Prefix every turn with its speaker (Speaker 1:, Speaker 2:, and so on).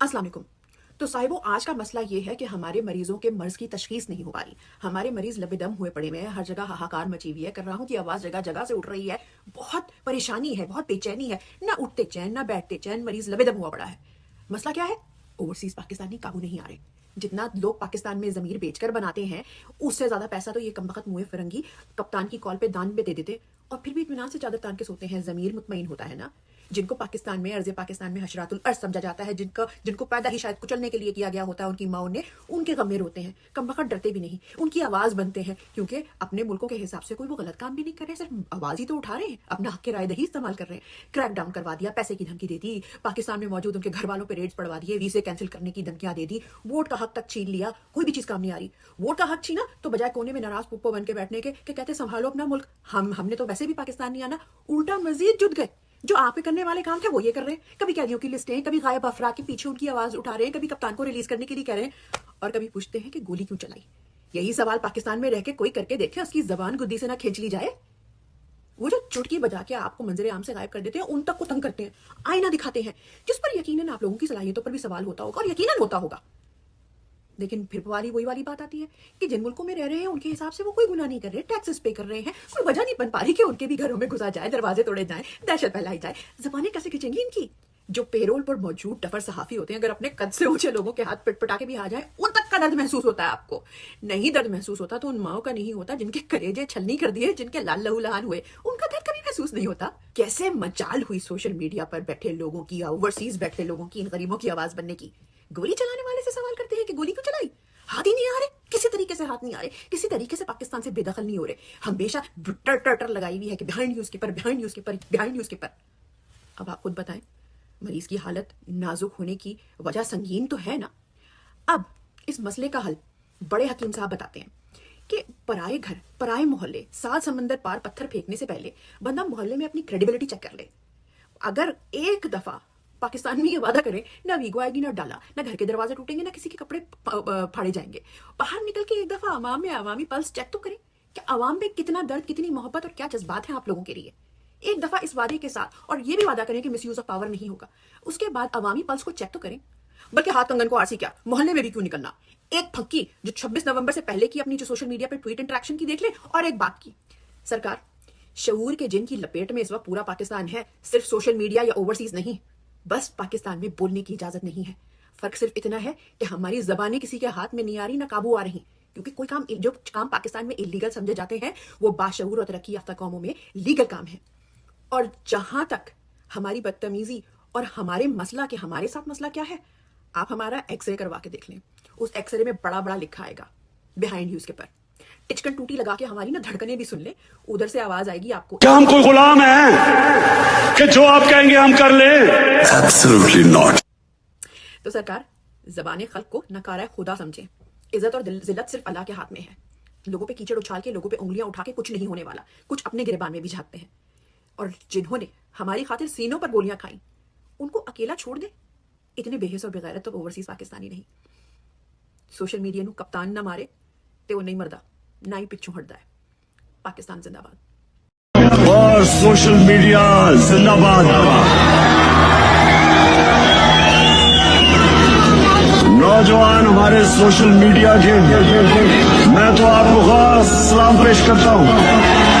Speaker 1: السلام علیکم. تو صاحبوں آج کا مسئلہ یہ ہے کہ ہمارے مریضوں کے مرض کی تشخیص نہیں ہو پا رہی. ہمارے مریض لبے دم ہوئے پڑے ہوئے ہیں, ہر جگہ ہاہاکار مچی ہوئی ہے, کر رہا ہوں کہ آواز جگہ جگہ سے اٹھ رہی ہے, بہت پریشانی ہے, بہت بے چینی ہے, نہ اٹھتے چین نہ بیٹھتے چین, مریض لبے دم ہوا پڑا ہے. مسئلہ کیا ہے؟ اوورسیز پاکستانی قابو نہیں آ رہے. جتنا لوگ پاکستان میں ضمیر بیچ کر بناتے ہیں اس سے زیادہ پیسہ تو یہ کم بخت منہ فرنگی کپتان کی کال پہ دان پہ دے دیتے اور پھر بھی اطمینان سے چادر تان کے سوتے ہیں. ضمیر مطمئن ہوتا ہے نا. جن کو پاکستان میں ارض پاکستان میں حشرات الارض سمجھا جاتا ہے, جن کو پیدا ہی شاید کچلنے کے لیے کیا گیا ہوتا ہے ان کی ماؤں نے, ان کے غم میں روتے ہیں, کم بخت ڈرتے بھی نہیں, ان کی آواز بنتے ہیں کیونکہ اپنے ملکوں کے حساب سے کوئی وہ غلط کام بھی نہیں کر رہے, صرف آواز ہی تو اٹھا رہے ہیں, اپنا حق کے رائے دہی استعمال کر رہے ہیں. کریک ڈاؤن کروا دیا, پیسے کی دھمکی دے دی, پاکستان میں موجود ان کے گھر والوں پہ ریڈز پڑوا دیے, ویزے کینسل کرنے کی دھمکیاں دے دی, ووٹ کا حق تک چھین لیا, کوئی بھی چیز کام نہیں آ رہی. ووٹ کا حق چھینا تو بجائے کونے میں ناراض پپو بن کے بیٹھنے کے کہ کہتے سنبھالو اپنا ملک, ہم نے تو ویسے بھی پاکستان نہیں آنا, الٹا مزید جد گئے. جو آپ کے کرنے والے کام تھے وہ یہ کر رہے ہیں, کبھی قیدیوں کی لسٹیں, کبھی غائب افراد کے پیچھے ان کی آواز اٹھا رہے ہیں, کبھی کپتان کو ریلیز کرنے کے لیے کہہ رہے ہیں, اور کبھی پوچھتے ہیں کہ گولی کیوں چلائی. یہی سوال پاکستان میں رہ کے کوئی کر کے دیکھے, اس کی زبان گدی سے نہ کھینچ لی جائے. وہ جو چٹکی بجا کے آپ کو منظر عام سے غائب کر دیتے ہیں, ان تک کو تنگ کرتے ہیں, آئینہ دکھاتے ہیں, جس پر یقیناً آپ لوگوں کی صلاحیتوں پر بھی سوال ہوتا ہوگا, اور یقیناً ہوتا ہوگا. لیکن پھر وہی والی بات آتی ہے کہ جن ملکوں میں رہ رہے ہیں ان کے حساب سے وہ کوئی گناہ نہیں کر رہے, ٹیکسز پے کر رہے ہیں, کوئی وجہ نہیں بن پا رہی کہ ان کے بھی گھروں میں گھسا جائے, دروازے توڑے جائیں, دہشت پھیلائی جائے. زبانیں کیسے کھینچیں گی ان کی؟ جو پیرول پر موجود ڈفر صحافی ہوتے ہیں, اگر اپنے قد سے اونچے لوگوں کے ہاتھ پٹ پٹا کے بھی آ جائیں, ان تک کا درد محسوس ہوتا ہے آپ کو. نہیں درد محسوس ہوتا تو ان ماؤں کا نہیں ہوتا جن کے کلیجے چھلنی کر دیے, جن کے لال لہو لہان ہوئے, ان کا درد کبھی محسوس نہیں ہوتا. کیسے مجال ہوئی سوشل میڈیا پر بیٹھے لوگوں کی, اوورسیز بیٹھے لوگوں کی, ان غریبوں کی آواز بننے کی. گولی چلانے والے سے سوال کرتے ہیں کہ گولی کیوں چلائی؟ ہاتھ ہی نہیں آ رہے, کسی طریقے سے ہاتھ نہیں آ رہے, کسی طریقے سے پاکستان سے بے دخل نہیں ہو رہے. ہمیشہ ٹر لگائی ہوئی ہے کہ بیہائنڈ نیوز کے پر. اب آپ خود بتائیں, مریض کی حالت نازک ہونے کی وجہ سنگین تو ہے نا. اب اس مسئلے کا حل بڑے حکیم صاحب بتاتے ہیں کہ پرائے گھر, پرائے محلے, 7 سمندر پار پتھر پھینکنے سے پہلے بندہ محلے میں اپنی کریڈیبلٹی چیک کر لے. اگر ایک دفعہ پاکستان میں یہ وعدہ کریں, نہ ویگو آئے گی, نہ ڈالا, نہ گھر کے دروازے ٹوٹیں گے, نہ کسی کے کپڑے پھاڑے جائیں گے, باہر نکل کے ایک دفعہ عوام میں عوامی پلس چیک تو کریں کہ عوام میں کتنا درد, کتنی محبت اور کیا جذبات ہیں آپ لوگوں کے لیے. ایک دفعہ اس وعدے کے ساتھ, اور یہ بھی وعدہ کریں کہ مس یوز آف پاور نہیں ہوگا, اس کے بعد عوامی پلس کو چیک تو کریں. بلکہ ہاتھ کنگن کو آرسی کیا, محلے میں بھی کیوں نکلنا. ایک پھکی جو 26 نومبر سے پہلے کی اپنی جو سوشل میڈیا پہ ٹویٹ انٹریکشن کی دیکھ لیں, اور ایک بات کی, سرکار شعور کے جن کی لپیٹ میں اس وقت پورا پاکستان ہے, صرف سوشل میڈیا یا اوورسیز نہیں, بس پاکستان میں بولنے کی اجازت نہیں ہے. فرق صرف اتنا ہے کہ ہماری زبانیں کسی کے ہاتھ میں نہیں آ رہی, نہ قابو آ رہی, کیونکہ کوئی کام, جو کام پاکستان میں اللیگل سمجھے جاتے ہیں وہ باشعور اور ترقی یافتہ قوموں میں لیگل کام ہے. اور جہاں تک ہماری بدتمیزی اور ہمارے مسئلہ کہ ہمارے ساتھ مسئلہ کیا ہے, آپ ہمارا ایکس رے کروا کے دیکھ لیں. اس ایکس رے میں بڑا بڑا لکھا آئے گا بیہائنڈ نیوز کے پر. ٹچکن ٹوٹی لگا کے ہماری نا دھڑکنیں بھی سن لیں, ادھر سے آواز آئے گی آپ کو,
Speaker 2: کیا ہم کوئی غلام ہیں کہ جو آپ کہیں گے ہم کر لیں؟ Absolutely not.
Speaker 1: تو سرکار زبان خلق کو نکارہ خدا سمجھیں. عزت اور ذلت صرف اللہ کے ہاتھ میں ہے. لوگوں پہ کیچڑ اچھال کے, لوگوں پہ انگلیاں اٹھا کے کچھ نہیں ہونے والا. کچھ اپنے گریبان میں بھی جھانکتے ہیں, اور جنہوں نے ہماری خاطر سینوں پر گولیاں کھائیں ان کو اکیلا چھوڑ دیں. اتنے بے حس اور بغیرت تو اوورسیز پاکستانی نہیں. سوشل میڈیا نو کپتان نہ مارے تے وہ نہیں مردا, نہ ہی پچھوں ہٹدا ہے. پاکستان زندہ باد.
Speaker 2: اور سوشل میڈیا زندہ باد. نوجوان ہمارے سوشل میڈیا کے, میں تو آپ کو خاص سلام پیش کرتا ہوں.